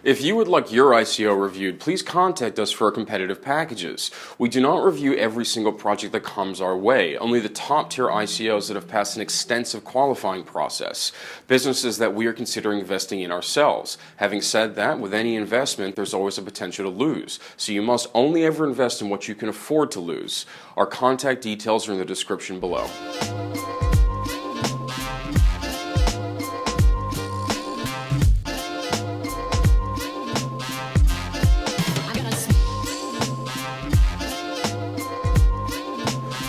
If you would like your ICO reviewed, please contact us for our competitive packages. We do not review every single project that comes our way, only the top tier ICOs that have passed an extensive qualifying process, businesses that we are considering investing in ourselves. Having said that, with any investment, there's always a potential to lose, so you must only ever invest in what you can afford to lose. Our contact details are in the description below.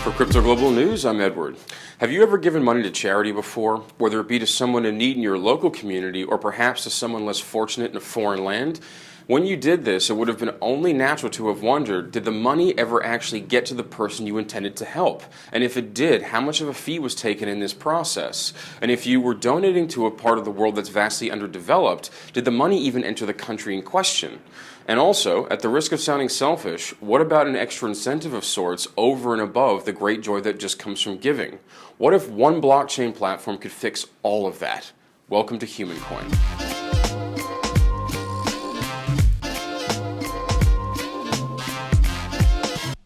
For Crypto Global News, I'm Edward. Have you ever given money to charity before, whether it be to someone in need in your local community or perhaps to someone less fortunate in a foreign land? When you did this, it would have been only natural to have wondered, did the money ever actually get to the person you intended to help? And if it did, how much of a fee was taken in this process? And if you were donating to a part of the world that's vastly underdeveloped, did the money even enter the country in question? And also, at the risk of sounding selfish, what about an extra incentive of sorts over and above the great joy that just comes from giving? What if one blockchain platform could fix all of that? Welcome to Humancoin.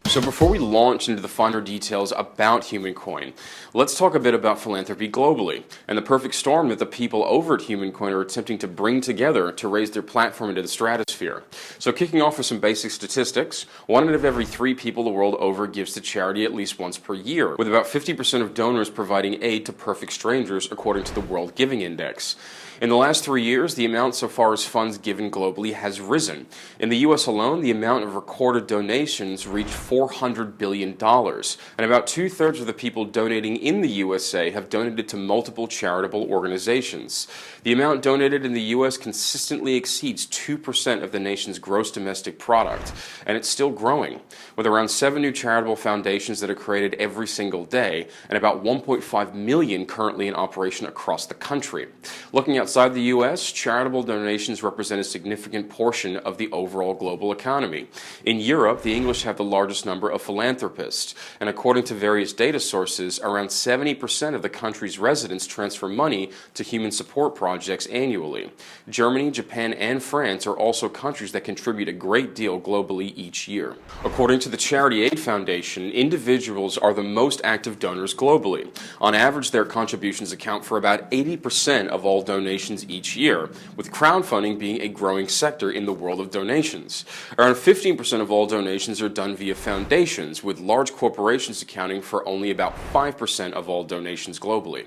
So before we launch into the finer details about Humancoin, let's talk a bit about philanthropy globally and the perfect storm that the people over at Humancoin are attempting to bring together to raise their platform into the stratosphere. So kicking off with some basic statistics, 1 out of every 3 people the world over gives to charity at least once per year, with about 50% of donors providing aid to perfect strangers according to the World Giving Index. In the last 3 years, the amount so far as funds given globally has risen. In the U.S. alone, the amount of recorded donations reached $400 billion, and about 2/3 of the people donating in the USA have donated to multiple charitable organizations. The amount donated in the U.S. consistently exceeds 2% of the nation's gross domestic product, and it's still growing, with around 7 new charitable foundations that are created every single day, and about 1.5 million currently in operation across the country. Looking outside the U.S., charitable donations represent a significant portion of the overall global economy. In Europe, the English have the largest number of philanthropists, and according to various data sources, around 70% of the country's residents transfer money to human support projects annually. Germany, Japan, and France are also countries that contribute a great deal globally each year. According to the Charity Aid Foundation, individuals are the most active donors globally. On average, their contributions account for about 80% of all donations each year, with crowdfunding being a growing sector in the world of donations. Around 15% of all donations are done via foundations, with large corporations accounting for only about 5% of all donations globally.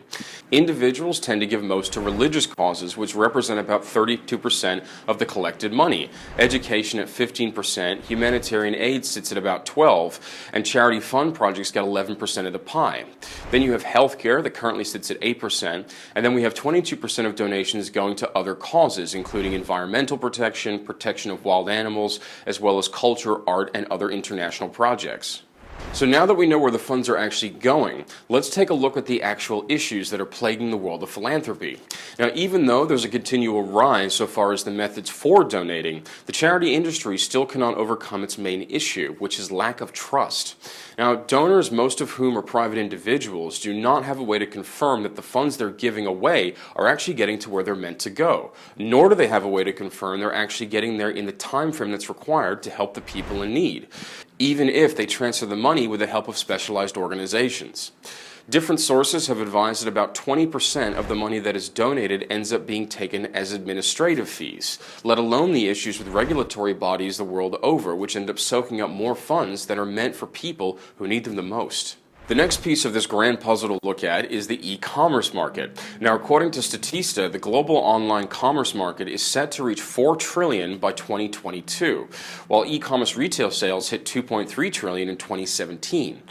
Individuals tend to give most to religious causes, which represent about 32% of the collected money. Education at 15%, humanitarian aid sits at about 12%, and charity fund projects get 11% of the pie. Then you have healthcare that currently sits at 8%, and then we have 22% of donations going to other causes, including environmental protection, protection of wild animals, as well as culture, art, and other international projects. So now that we know where the funds are actually going, let's take a look at the actual issues that are plaguing the world of philanthropy. Now, even though there's a continual rise so far as the methods for donating, the charity industry still cannot overcome its main issue, which is lack of trust. Now, donors, most of whom are private individuals, do not have a way to confirm that the funds they're giving away are actually getting to where they're meant to go, nor do they have a way to confirm they're actually getting there in the time frame that's required to help the people in need, even if they transfer the money with the help of specialized organizations. Different sources have advised that about 20% of the money that is donated ends up being taken as administrative fees, let alone the issues with regulatory bodies the world over, which end up soaking up more funds that are meant for people who need them the most. The next piece of this grand puzzle to look at is the e-commerce market. Now, according to Statista, the global online commerce market is set to reach $4 trillion by 2022, while e-commerce retail sales hit $2.3 trillion in 2017.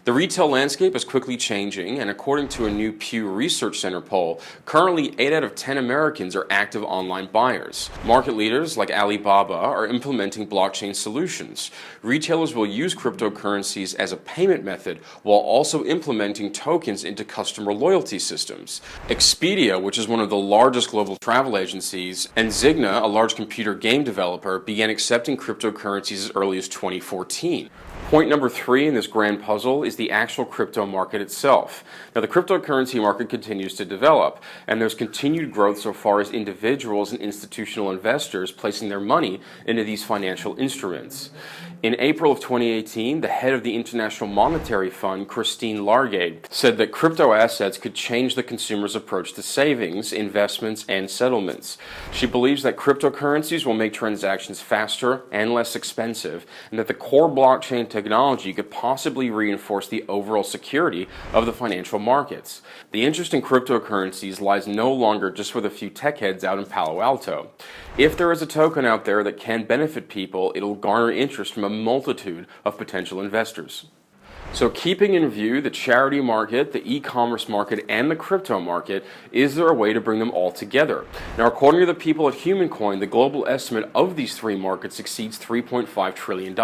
The retail landscape is quickly changing, and according to a new Pew Research Center poll, currently 8 out of 10 Americans are active online buyers. Market leaders like Alibaba are implementing blockchain solutions. Retailers will use cryptocurrencies as a payment method while also implementing tokens into customer loyalty systems. Expedia, which is one of the largest global travel agencies, and Zynga, a large computer game developer, began accepting cryptocurrencies as early as 2014. Point number 3 in this grand puzzle is the actual crypto market itself. Now, the cryptocurrency market continues to develop, and there's continued growth so far as individuals and institutional investors placing their money into these financial instruments. In April of 2018, the head of the International Monetary Fund, Christine Lagarde, said that crypto assets could change the consumer's approach to savings, investments, and settlements. She believes that cryptocurrencies will make transactions faster and less expensive, and that the core blockchain technology could possibly reinforce the overall security of the financial markets. The interest in cryptocurrencies lies no longer just with a few tech heads out in Palo Alto. If there is a token out there that can benefit people, it'll garner interest from a multitude of potential investors. So keeping in view the charity market, the e-commerce market, and the crypto market, is there a way to bring them all together? Now, according to the people at Humancoin, the global estimate of these three markets exceeds $3.5 trillion.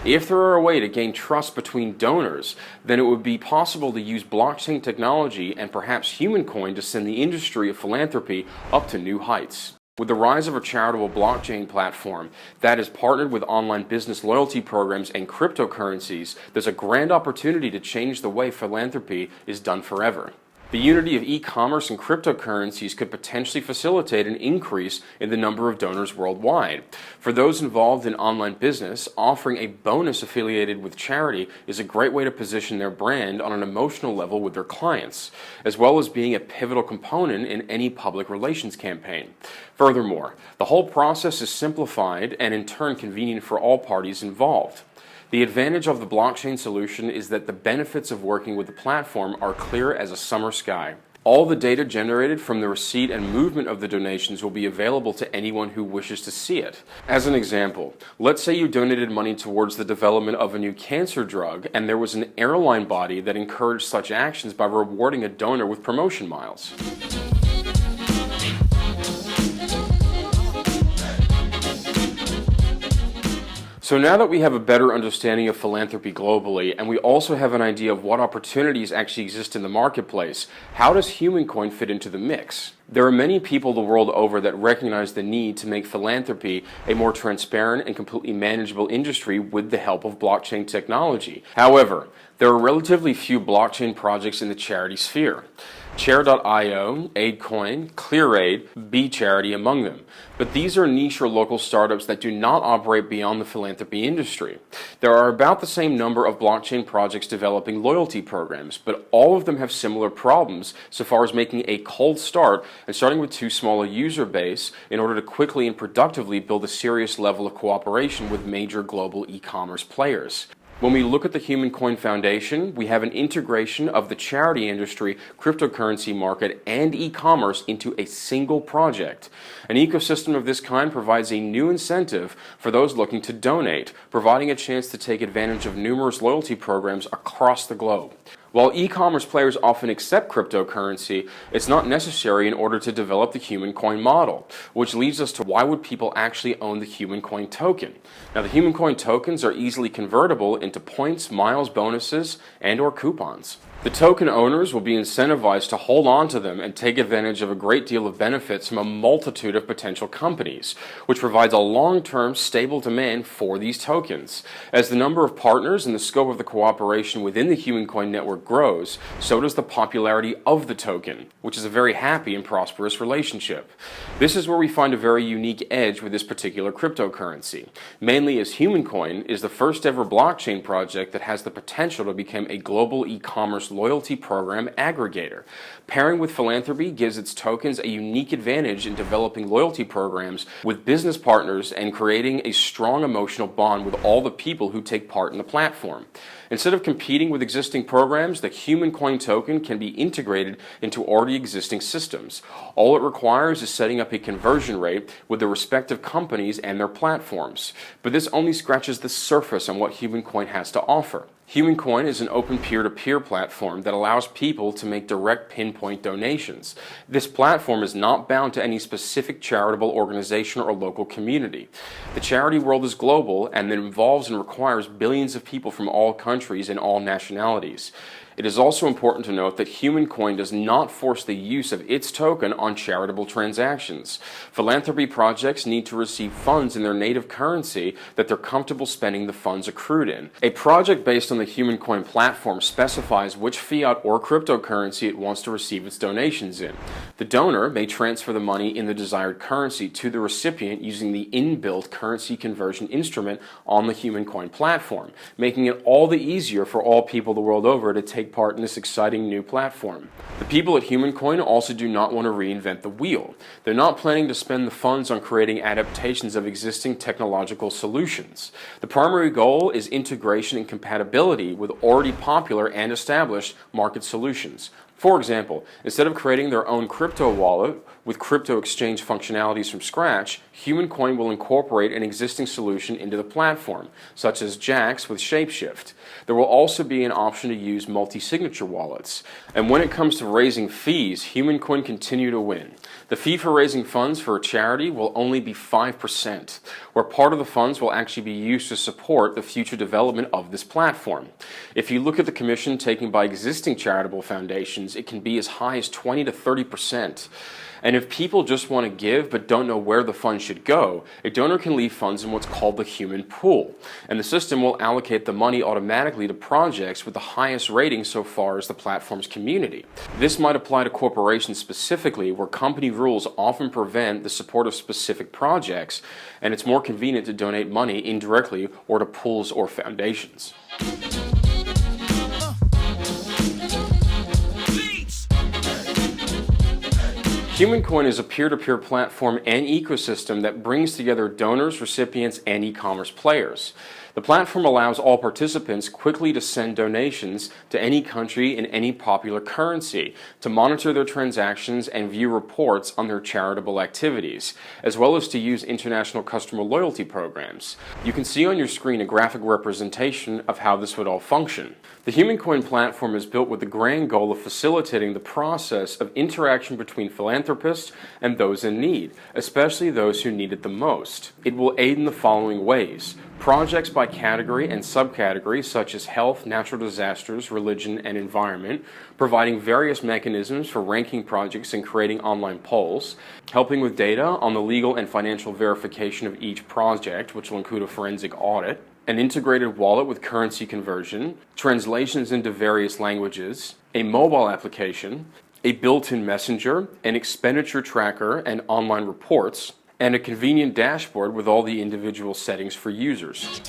If there are a way to gain trust between donors, then it would be possible to use blockchain technology and perhaps Humancoin to send the industry of philanthropy up to new heights. With the rise of a charitable blockchain platform that is partnered with online business loyalty programs and cryptocurrencies, there's a grand opportunity to change the way philanthropy is done forever. The unity of e-commerce and cryptocurrencies could potentially facilitate an increase in the number of donors worldwide. For those involved in online business, offering a bonus affiliated with charity is a great way to position their brand on an emotional level with their clients, as well as being a pivotal component in any public relations campaign. Furthermore, the whole process is simplified and in turn convenient for all parties involved. The advantage of the blockchain solution is that the benefits of working with the platform are clear as a summer sky. All the data generated from the receipt and movement of the donations will be available to anyone who wishes to see it. As an example, let's say you donated money towards the development of a new cancer drug, and there was an airline body that encouraged such actions by rewarding a donor with promotion miles. So now that we have a better understanding of philanthropy globally, and we also have an idea of what opportunities actually exist in the marketplace, how does Humancoin fit into the mix? There are many people the world over that recognize the need to make philanthropy a more transparent and completely manageable industry with the help of blockchain technology. However, there are relatively few blockchain projects in the charity sphere. Chair.io, AidCoin, ClearAid, BCharity among them. But these are niche or local startups that do not operate beyond the philanthropy industry. There are about the same number of blockchain projects developing loyalty programs, but all of them have similar problems so far as making a cold start and starting with too small a user base in order to quickly and productively build a serious level of cooperation with major global e-commerce players. When we look at the Humancoin Foundation, we have an integration of the charity industry, cryptocurrency market, and e-commerce into a single project. An ecosystem of this kind provides a new incentive for those looking to donate, providing a chance to take advantage of numerous loyalty programs across the globe. While e-commerce players often accept cryptocurrency, it's not necessary in order to develop the Humancoin model, which leads us to why would people actually own the Humancoin token? Now, the Humancoin tokens are easily convertible into points, miles, bonuses, and/or coupons. The token owners will be incentivized to hold on to them and take advantage of a great deal of benefits from a multitude of potential companies, which provides a long-term stable demand for these tokens. As the number of partners and the scope of the cooperation within the Humancoin network grows, so does the popularity of the token, which is a very happy and prosperous relationship. This is where we find a very unique edge with this particular cryptocurrency, mainly as Humancoin is the first ever blockchain project that has the potential to become a global e-commerce loyalty program aggregator. Pairing with philanthropy gives its tokens a unique advantage in developing loyalty programs with business partners and creating a strong emotional bond with all the people who take part in the platform. Instead of competing with existing programs, the Humancoin token can be integrated into already existing systems. All it requires is setting up a conversion rate with the respective companies and their platforms. But this only scratches the surface on what Humancoin has to offer. Humancoin is an open peer-to-peer platform that allows people to make direct pinpoint donations. This platform is not bound to any specific charitable organization or local community. The charity world is global and it involves and requires billions of people from all countries and all nationalities. It is also important to note that Humancoin does not force the use of its token on charitable transactions. Philanthropy projects need to receive funds in their native currency that they're comfortable spending the funds accrued in. A project based on the Humancoin platform specifies which fiat or cryptocurrency it wants to receive its donations in. The donor may transfer the money in the desired currency to the recipient using the inbuilt currency conversion instrument on the Humancoin platform, making it all the easier for all people the world over to take part in this exciting new platform. The people at Humancoin also do not want to reinvent the wheel. They're not planning to spend the funds on creating adaptations of existing technological solutions. The primary goal is integration and compatibility with already popular and established market solutions. For example, instead of creating their own crypto wallet with crypto exchange functionalities from scratch, Humancoin will incorporate an existing solution into the platform, such as Jax with Shapeshift. There will also be an option to use multi-signature wallets. And when it comes to raising fees, Humancoin continue to win. The fee for raising funds for a charity will only be 5%, where part of the funds will actually be used to support the future development of this platform. If you look at the commission taken by existing charitable foundations, it can be as high as 20 to 30%. And if people just want to give but don't know where the funds should go, a donor can leave funds in what's called the human pool. And the system will allocate the money automatically to projects with the highest rating so far as the platform's community. This might apply to corporations specifically, where company rules often prevent the support of specific projects, and it's more convenient to donate money indirectly or to pools or foundations. Humancoin is a peer-to-peer platform and ecosystem that brings together donors, recipients, and e-commerce players. The platform allows all participants quickly to send donations to any country in any popular currency, to monitor their transactions and view reports on their charitable activities, as well as to use international customer loyalty programs. You can see on your screen a graphic representation of how this would all function. The Humancoin platform is built with the grand goal of facilitating the process of interaction between philanthropists and those in need, especially those who need it the most. It will aid in the following ways: projects by category and subcategory such as health, natural disasters, religion, and environment, providing various mechanisms for ranking projects and creating online polls, helping with data on the legal and financial verification of each project, which will include a forensic audit, an integrated wallet with currency conversion, translations into various languages, a mobile application, a built-in messenger, an expenditure tracker and online reports, and a convenient dashboard with all the individual settings for users.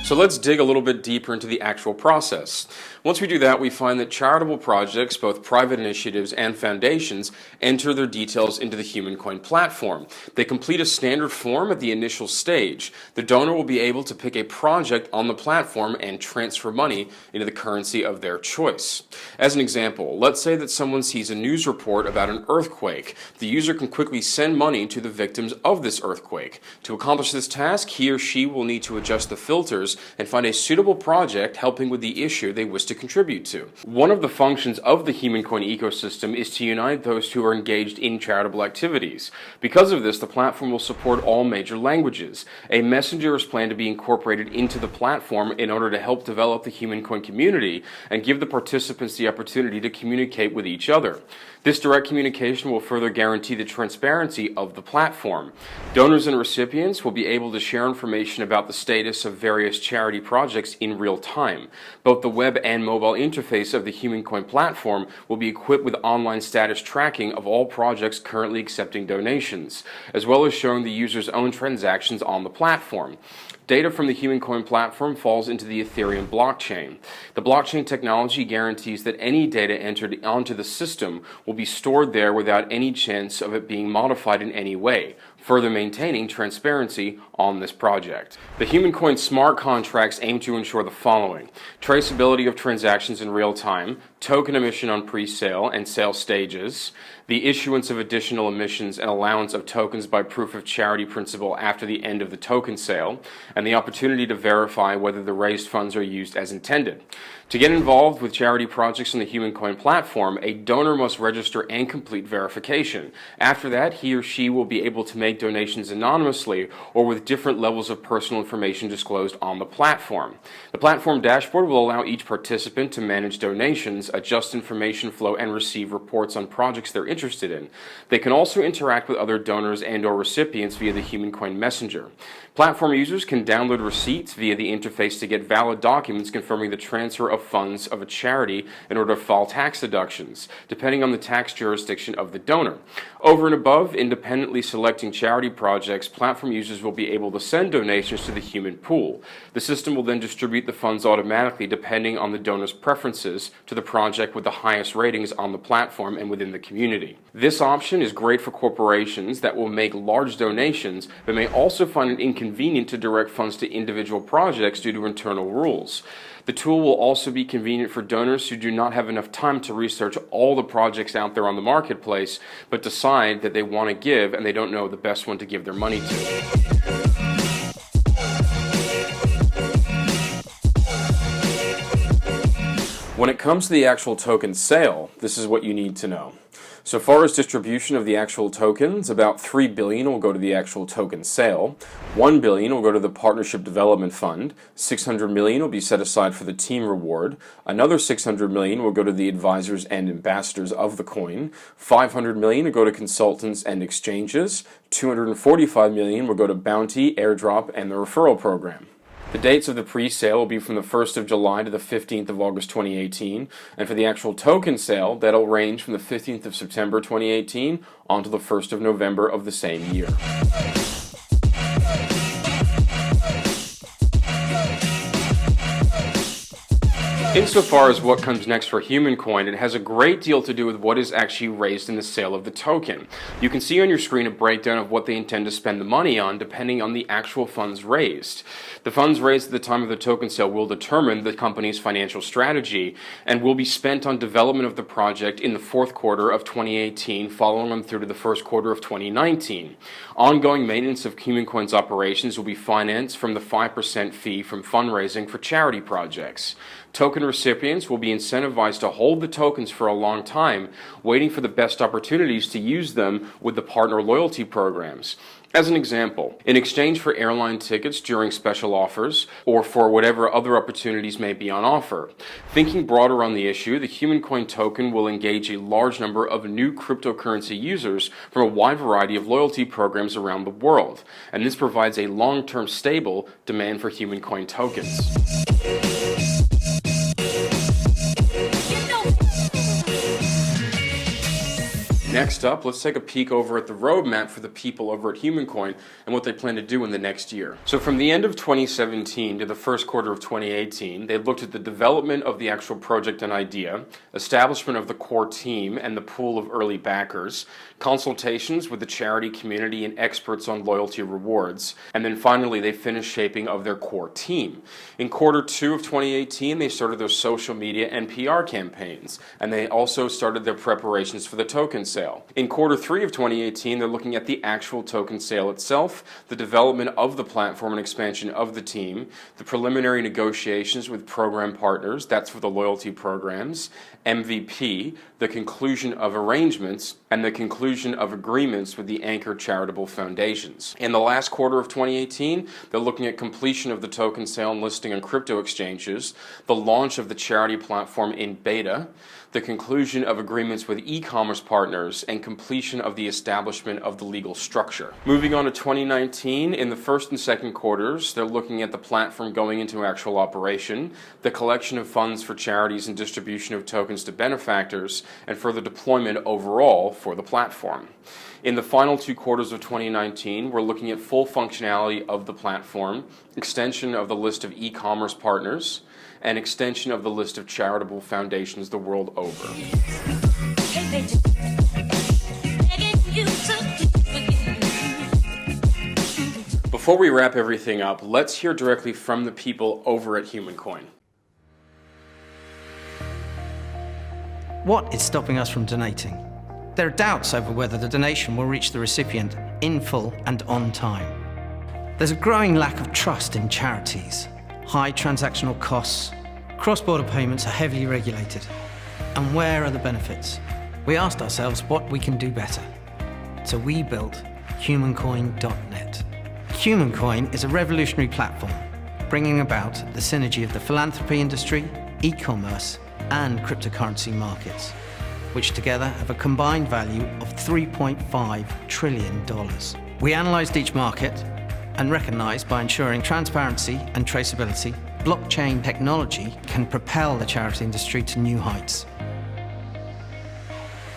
So let's dig a little bit deeper into the actual process. Once we do that, we find that charitable projects, both private initiatives and foundations, enter their details into the Humancoin platform. They complete a standard form at the initial stage. The donor will be able to pick a project on the platform and transfer money into the currency of their choice. As an example, let's say that someone sees a news report about an earthquake. The user can quickly send money to the victims of this earthquake. To accomplish this task, he or she will need to adjust the filters and find a suitable project helping with the issue they wish to contribute to. One of the functions of the Humancoin ecosystem is to unite those who are engaged in charitable activities. Because of this, the platform will support all major languages. A messenger is planned to be incorporated into the platform in order to help develop the Humancoin community and give the participants the opportunity to communicate with each other. This direct communication will further guarantee the transparency of the platform. Donors and recipients will be able to share information about the status of various charity projects in real time. Both the web and mobile interface of the Humancoin platform will be equipped with online status tracking of all projects currently accepting donations, as well as showing the user's own transactions on the platform. Data from the Humancoin platform falls into the Ethereum blockchain. The blockchain technology guarantees that any data entered onto the system will be stored there without any chance of it being modified in any way, further maintaining transparency on this project. The Humancoin smart contracts aim to ensure the following: traceability of transactions in real time, token emission on pre-sale and sale stages, the issuance of additional emissions and allowance of tokens by proof of charity principle after the end of the token sale, and the opportunity to verify whether the raised funds are used as intended. To get involved with charity projects on the Humancoin platform, a donor must register and complete verification. After that, he or she will be able to make donations anonymously or with different levels of personal information disclosed on the platform. The platform dashboard will allow each participant to manage donations, adjust information flow, and receive reports on projects they're interested in. They can also interact with other donors and/or recipients via the Humancoin Messenger. Platform users can download receipts via the interface to get valid documents confirming the transfer of funds of a charity in order to file tax deductions, depending on the tax jurisdiction of the donor. Over and above independently selecting charity projects, platform users will be able to send donations to the Human Pool. The system will then distribute the funds automatically depending on the donor's preferences to the project with the highest ratings on the platform and within the community. This option is great for corporations that will make large donations but may also find it inconvenient to direct funds to individual projects due to internal rules. The tool will also be convenient for donors who do not have enough time to research all the projects out there on the marketplace, but decide that they want to give and they don't know the best one to give their money to. When it comes to the actual token sale, this is what you need to know. So far as distribution of the actual tokens, about $3 billion will go to the actual token sale, $1 billion will go to the Partnership Development Fund, $600 million will be set aside for the team reward, another $600 million will go to the advisors and ambassadors of the coin, $500 million will go to consultants and exchanges, $245 million will go to bounty, airdrop, and the referral program. The dates of the pre-sale will be from the 1st of July to the 15th of August 2018, and for the actual token sale, that'll range from the 15th of September 2018 on to the 1st of November of the same year. Insofar as what comes next for Humancoin, it has a great deal to do with what is actually raised in the sale of the token. You can see on your screen a breakdown of what they intend to spend the money on depending on the actual funds raised. The funds raised at the time of the token sale will determine the company's financial strategy and will be spent on development of the project in the fourth quarter of 2018, following on through to the first quarter of 2019. Ongoing maintenance of Humancoin's operations will be financed from the 5% fee from fundraising for charity projects. Token recipients will be incentivized to hold the tokens for a long time, waiting for the best opportunities to use them with the partner loyalty programs. As an example, in exchange for airline tickets during special offers, or for whatever other opportunities may be on offer. Thinking broader on the issue, the Humancoin token will engage a large number of new cryptocurrency users from a wide variety of loyalty programs around the world, and this provides a long-term stable demand for Humancoin tokens. Next up, let's take a peek over at the roadmap for the people over at Humancoin and what they plan to do in the next year. So from the end of 2017 to the first quarter of 2018, they looked at the development of the actual project and idea, establishment of the core team and the pool of early backers, consultations with the charity community and experts on loyalty rewards, and then finally they finished shaping of their core team. In quarter 2 of 2018, they started their social media and PR campaigns, and they also started their preparations for the token sale. In quarter 3 of 2018, they're looking at the actual token sale itself, the development of the platform and expansion of the team, the preliminary negotiations with program partners, that's for the loyalty programs, MVP, the conclusion of arrangements, and the conclusion of agreements with the anchor charitable foundations. In the last quarter of 2018, they're looking at completion of the token sale and listing on crypto exchanges, the launch of the charity platform in beta, the conclusion of agreements with e-commerce partners, and completion of the establishment of the legal structure. Moving on to 2019, in the first and second quarters, they're looking at the platform going into actual operation, the collection of funds for charities and distribution of tokens to benefactors, and further deployment overall for the platform. In the final 2 quarters of 2019, we're looking at full functionality of the platform, extension of the list of e-commerce partners, and extension of the list of charitable foundations the world over. Before we wrap everything up, let's hear directly from the people over at Humancoin. What is stopping us from donating? There are doubts over whether the donation will reach the recipient in full and on time. There's a growing lack of trust in charities, high transactional costs, Cross-border payments are heavily regulated. And where are the benefits? We asked ourselves what we can do better. So we built Humancoin.net. Humancoin is a revolutionary platform, bringing about the synergy of the philanthropy industry, e-commerce, and cryptocurrency markets, which together have a combined value of $3.5 trillion. We analysed each market and recognised by ensuring transparency and traceability, blockchain technology can propel the charity industry to new heights.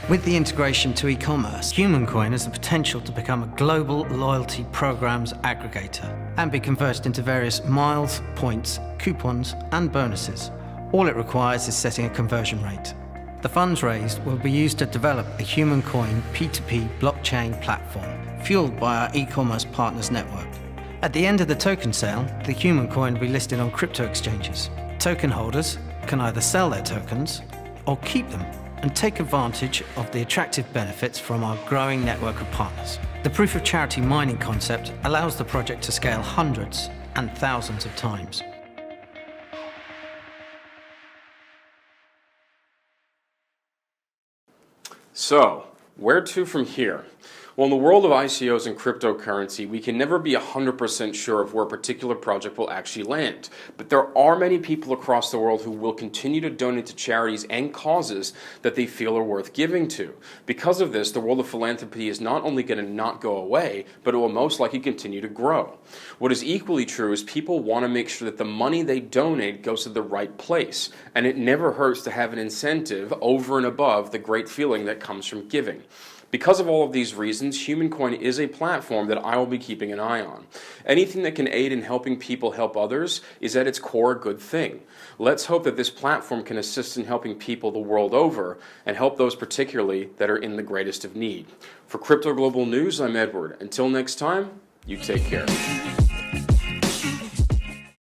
With the integration to e-commerce, Humancoin has the potential to become a global loyalty programs aggregator and be converted into various miles, points, coupons, and bonuses. All it requires is setting a conversion rate. The funds raised will be used to develop a Humancoin P2P blockchain platform, fueled by our e-commerce partners network. At the end of the token sale, the Humancoin will be listed on crypto exchanges. Token holders can either sell their tokens or keep them and take advantage of the attractive benefits from our growing network of partners. The proof of charity mining concept allows the project to scale hundreds and thousands of times. So, where to from here? Well, in the world of ICOs and cryptocurrency, we can never be 100% sure of where a particular project will actually land. But there are many people across the world who will continue to donate to charities and causes that they feel are worth giving to. Because of this, the world of philanthropy is not only going to not go away, but it will most likely continue to grow. What is equally true is people want to make sure that the money they donate goes to the right place. And it never hurts to have an incentive over and above the great feeling that comes from giving. Because of all of these reasons, Humancoin is a platform that I will be keeping an eye on. Anything that can aid in helping people help others is at its core a good thing. Let's hope that this platform can assist in helping people the world over and help those particularly that are in the greatest of need. For Crypto Global News, I'm Edward. Until next time, you take care.